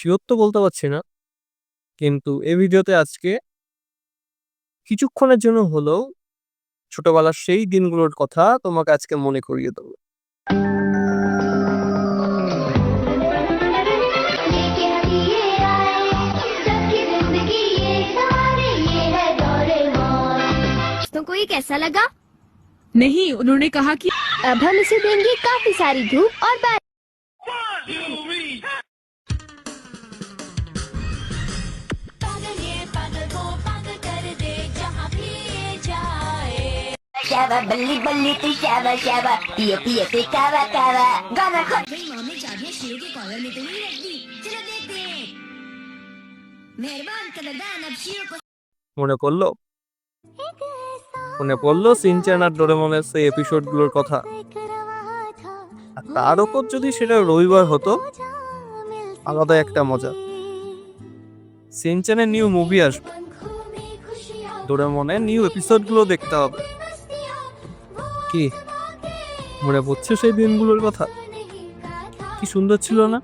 Sure তো বলতে পারছি না, কিন্তু এই ভিডিওতে আজকে কিছুক্ষণের জন্য হলেও ছোটবেলার সেই দিনগুলোর কথা তোমাকে আজকে মনে করিয়ে দেবো। लेके हम ये आए सबकी जिंदगी ये सारे ये है डोरेमोन। दोस्तों को ये कैसा लगा? नहीं, उन्होंने कहा कि अब हम इसे देंगे काफी सारी धूप और बारिश। पागल ये पागल को पागल कर दे जहाँ भी ये जाए। Shava, balli balli tu shava shava, piye piye pe kava kava, gana khot. भाई मम्मी चाबियां शेर के कॉलर में तो नहीं रख दी। चलो देखते हैं। मेहरबान कदरदान अब शेर को মনে পড়লো মনে পড়লো সিনচ্যান আর ডোরেমনের সেই এপিসোডগুলোর কথা। আর তার উপর যদি সেটা রবিবার হতো, আলাদা একটা মজা। সিনচ্যানের নিউ মুভি আসবে, ডোরেমনের নিউ এপিসোডগুলো দেখতে হবে। কি মনে পড়ছে সেই দিনগুলোর কথা? কি সুন্দর ছিল না?